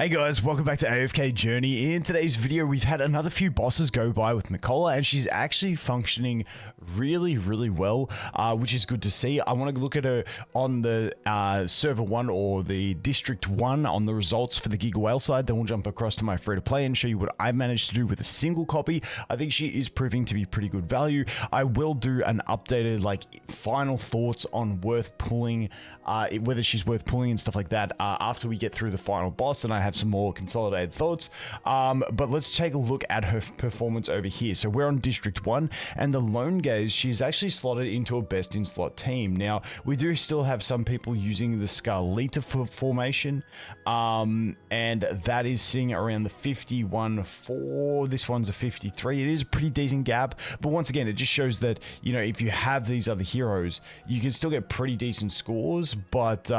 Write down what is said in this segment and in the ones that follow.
Hey guys, welcome back to AFK Journey. In today's video, we've had another few bosses go by with Mikola, and she's actually functioning really well, which is good to see. I want to look at her on the server 1 or the district 1 on the results for the Giga Whale side. Then we'll jump across to my free-to-play and show you what I managed to do with a single copy. I think she is proving to be pretty good value. I will do an updated final thoughts on worth pulling, whether she's worth pulling and stuff like that after we get through the final boss, and I have some more consolidated thoughts. But let's take a look at her performance over here. So we're on District 1, and the Lone Gaze, she's actually slotted into a best in slot team. Now, we do still have some people using the Scarlita formation, and that is sitting around the 51-4. This one's a 53. It is a pretty decent gap, but once again, it just shows that, you know, if you have these other heroes, you can still get pretty decent scores, but,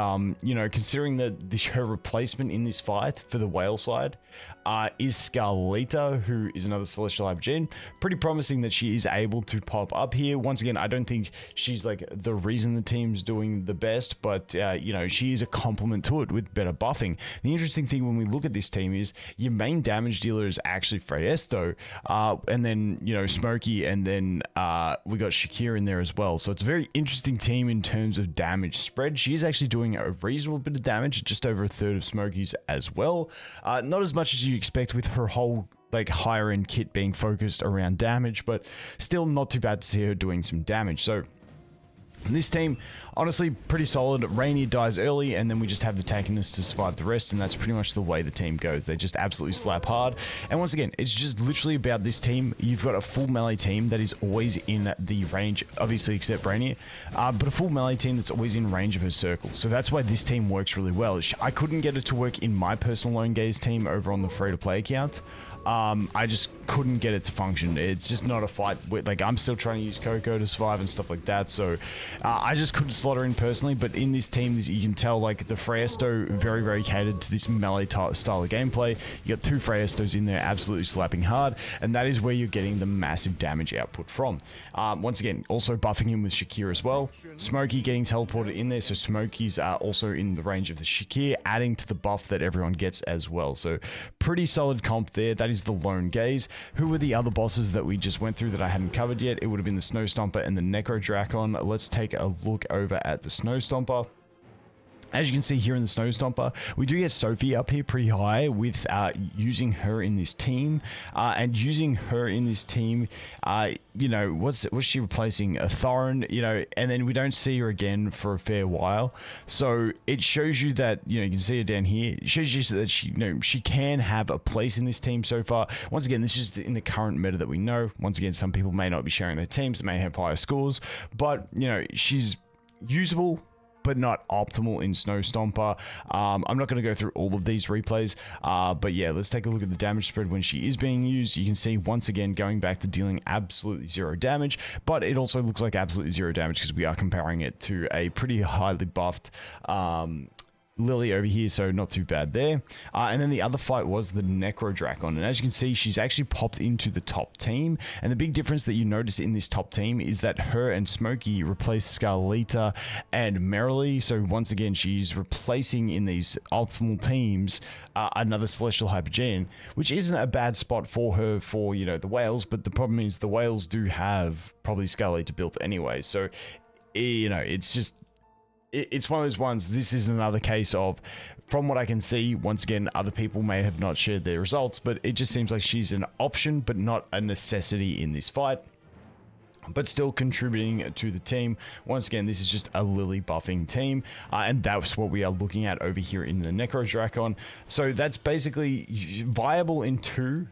you know, considering that her replacement in this fight for the whale side is Scarlita, who is another Celestial Hypergene. Pretty promising that she is able to pop up here. Once again, I don't think she's like the reason the team's doing the best, but you know, she is a complement to it with better buffing. The interesting thing when we look at this team is your main damage dealer is actually Freyesto, and then, you know, Smokey, and then we got Shakir in there as well. So it's a very interesting team in terms of damage spread. She is actually doing a reasonable bit of damage, just over a third of Smokey's as well. Not as much as you expect with her whole higher end kit being focused around damage, but still not too bad to see her doing some damage. So this team, honestly, pretty solid. Rainier dies early, and then we just have the tankiness to survive the rest, and that's pretty much the way the team goes. They just absolutely slap hard. And once again, it's just literally about this team. You've got a full melee team that is always in the range, obviously except Rainier, but a full melee team that's always in range of her circle. So that's why this team works really well. I couldn't get it to work in my personal Lone Gaze team over on the free-to-play account. I just couldn't get it to function. It's just not a fight with, I'm still trying to use Coco to survive and stuff like that, so I just couldn't slot her in personally. But in this team, you can tell the Freyesto very catered to this melee style of gameplay. You got two Freyestos in there absolutely slapping hard, and that is where you're getting the massive damage output from. Once again, also buffing him with Shakir as well. Smokey getting teleported in there, so Smokey's also in the range of the Shakir, adding to the buff that everyone gets as well. So pretty solid comp there. That is the Lone Gaze. Who were the other bosses that we just went through that I hadn't covered yet? It would have been the Snow Stomper and the Necro Dracon. Let's take a look over at the Snow Stomper. As you can see here in the Snow Stomper, we do get Sophie up here pretty high with using her in this team. And using her in this team, you know, what's she replacing? A Thorin, you know, and then we don't see her again for a fair while. So it shows you that, you know, you can see her down here. It shows you that she, you know, she can have a place in this team so far. Once again, this is in the current meta that we know. Once again, some people may not be sharing their teams, may have higher scores, but, you know, she's usable, but not optimal in Snow Stomper. I'm not going to go through all of these replays, but yeah, let's take a look at the damage spread when she is being used. You can see, once again, going back to dealing absolutely zero damage, but it also looks like absolutely zero damage because we are comparing it to a pretty highly buffed Lily over here, so not too bad there. And then the other fight was the Necro Dracon, and as you can see, she's actually popped into the top team. And the big difference that you notice in this top team is that her and Smokey replace Scarlita and Merrily. So once again, she's replacing in these optimal teams another Celestial Hypergene, which isn't a bad spot for her for, you know, the whales. But the problem is the whales do have probably Scarlita built anyway, so, you know, it's just, it's one of those ones. This is another case of, from what I can see, once again, other people may have not shared their results, but it just seems like she's an option, but not a necessity in this fight, but still contributing to the team. Once again, this is just a Lily buffing team, and that's what we are looking at over here in the Necro Dracon. So that's basically viable in 2.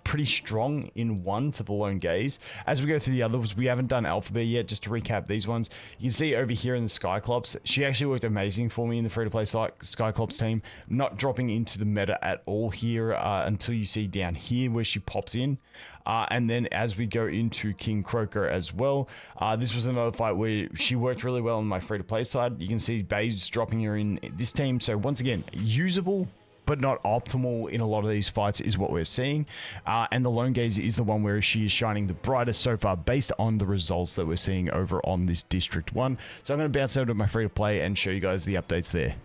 Pretty strong in 1 for the Lone Gaze. As we go through the others, we haven't done Alphabet yet. Just to recap these ones, you can see over here in the Skyclops, she actually worked amazing for me in the free-to-play Skyclops team, not dropping into the meta at all here until you see down here where she pops in. And then as we go into King Croker as well, this was another fight where she worked really well on my free-to-play side. You can see Baze dropping her in this team. So once again, usable, but not optimal in a lot of these fights is what we're seeing. And the Lone Gaze is the one where she is shining the brightest so far based on the results that we're seeing over on this District 1. So I'm going to bounce over to my free-to-play and show you guys the updates there.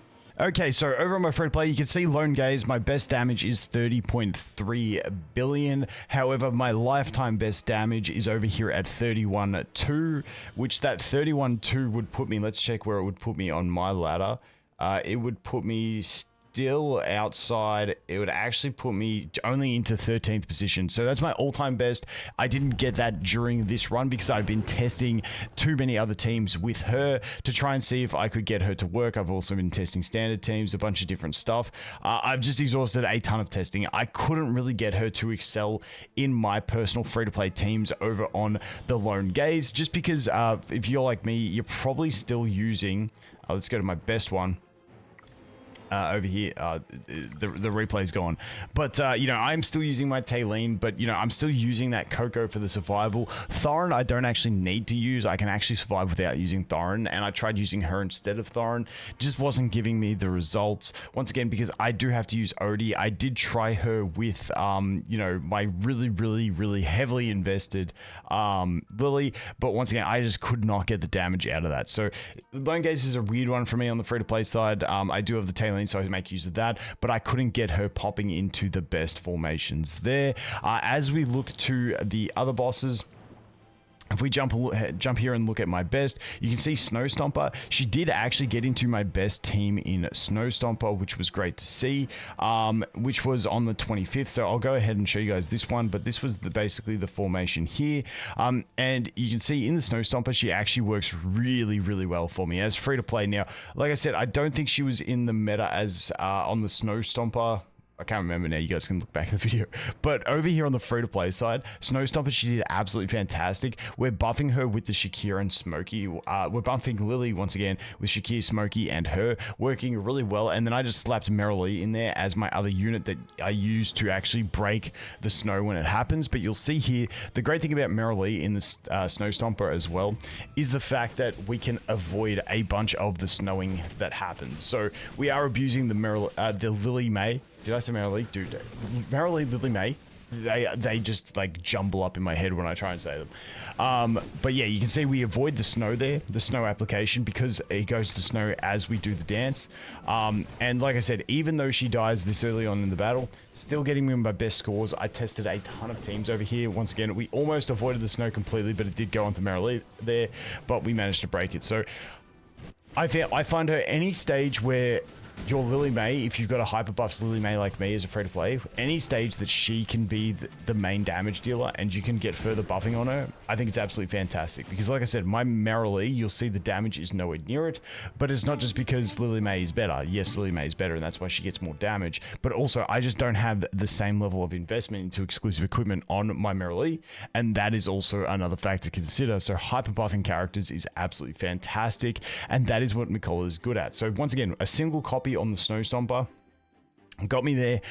Okay, so over on my free to play, you can see Lone Gaze, my best damage is 30.3 billion. However, my lifetime best damage is over here at 31.2, which that 31.2 would put me, let's check where it would put me on my ladder. It would put me still outside. It would actually put me only into 13th position. So that's my all-time best. I didn't get that during this run because I've been testing too many other teams with her to try and see if I could get her to work. I've also been testing standard teams, a bunch of different stuff. I've just exhausted a ton of testing. I couldn't really get her to excel in my personal free-to-play teams over on the Lone Gaze, just because if you're like me, you're probably still using, let's go to my best one. Over here, the replay's gone, but you know, I'm still using my Taylene, but you know, I'm still using that Coco for the survival. Thorin I don't actually need to use. I can actually survive without using Thorin, and I tried using her instead of Thorin. Just wasn't giving me the results once again because I do have to use Odie. I did try her with you know, my really heavily invested Lily, but once again I just could not get the damage out of that. So Lone Gaze is a weird one for me on the free to play side. I do have the Taylene, so I make use of that, but I couldn't get her popping into the best formations there. As we look to the other bosses, if we jump here and look at my best, you can see Snow Stomper. She did actually get into my best team in Snow Stomper, which was great to see, which was on the 25th. So I'll go ahead and show you guys this one, but this was basically the formation here. And you can see in the Snow Stomper, she actually works really well for me as free to play. Now, like I said, I don't think she was in the meta as on the Snow Stomper. I can't remember now, you guys can look back at the video. But over here on the free-to-play side, Snow Stomper, she did absolutely fantastic. We're buffing her with the Shakira and Smokey. We're buffing Lily once again with Shakira, Smokey, and her, working really well. And then I just slapped Merrily in there as my other unit that I use to actually break the snow when it happens. But you'll see here, the great thing about Merrily in the Snow Stomper as well is the fact that we can avoid a bunch of the snowing that happens. So we are abusing the Lily May. Did I say Merrily? Dude, Merrily, Lily May. They just like jumble up in my head when I try and say them. But yeah, you can see we avoid the snow there, the snow application, because it goes to snow as we do the dance. And like I said, even though she dies this early on in the battle, still getting me my best scores. I tested a ton of teams over here. Once again, we almost avoided the snow completely, but it did go onto Merrily there, but we managed to break it. So I find her any stage where your Lily May, if you've got a hyper buffed Lily May like me as a free to play, any stage that she can be the main damage dealer and you can get further buffing on her, I think it's absolutely fantastic. Because like I said, my Merrily, you'll see the damage is nowhere near it, but it's not just because Lily May is better. Yes, Lily May is better and that's why she gets more damage, but also I just don't have the same level of investment into exclusive equipment on my Merrily, and that is also another factor to consider. So hyper buffing characters is absolutely fantastic, and that is what Mikola is good at. So once again, a single copy on the Snow Stomper got me there.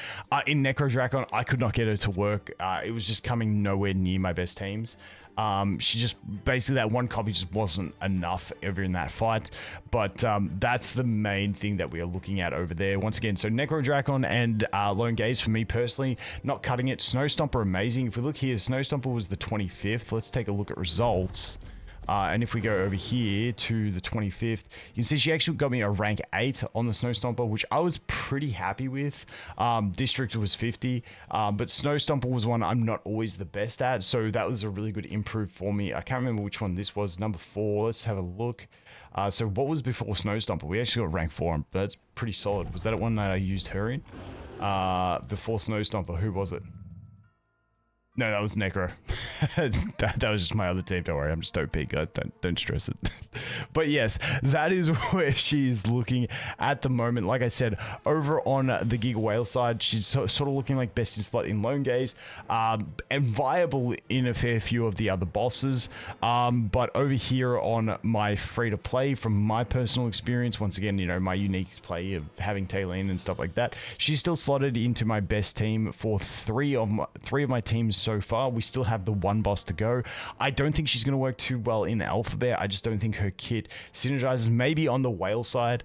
In Necro Drakon, I could not get her to work. It was just coming nowhere near my best teams. She just basically, that one copy just wasn't enough ever in that fight. But that's the main thing that we are looking at over there. Once again, so Necro Drakon and Lone Gaze for me personally, not cutting it. Snow Stomper amazing. If we look here, Snow Stomper was the 25th. Let's take a look at results. And if we go over here to the 25th, you can see she actually got me a rank 8 on the Snow Stomper, which I was pretty happy with. District was 50, but Snow Stomper was one I'm not always the best at, so that was a really good improve for me. I can't remember which one this was, number 4. Let's have a look. So what was before Snow Stomper? We actually got rank 4, but that's pretty solid. Was that one that I used her in? Before Snow Stomper, who was it? No, that was Necro. that was just my other team. Don't worry, I'm just OP, guys. Don't stress it. But yes, that is where she is looking at the moment. Like I said, over on the Giga Whale side, she's sort of looking like best in slot in Lone Gaze, and viable in a fair few of the other bosses. But over here on my free to play, from my personal experience, once again, you know, my unique play of having Taylene and stuff like that, she's still slotted into my best team for three of my teams so far. We still have the one boss to go. I don't think she's going to work too well in Alphabet. I just don't think her kit synergizes. Maybe on the whale side,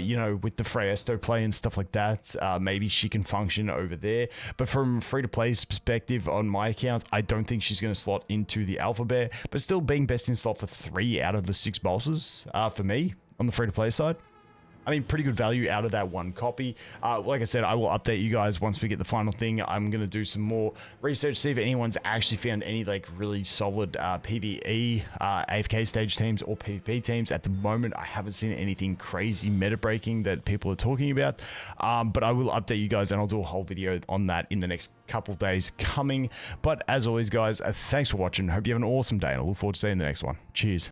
you know, with the Freyesto play and stuff like that, maybe she can function over there. But from free to play's perspective on my account, I don't think she's going to slot into the Alphabet, but still being best in slot for 3 out of the 6 bosses for me on the free to play side. I mean, pretty good value out of that one copy. Like I said, I will update you guys once we get the final thing. I'm going to do some more research, see if anyone's actually found any like really solid PvE, AFK stage teams or PvP teams. At the moment, I haven't seen anything crazy meta breaking that people are talking about, but I will update you guys and I'll do a whole video on that in the next couple of days coming. But as always, guys, thanks for watching. Hope you have an awesome day and I look forward to seeing you in the next one. Cheers.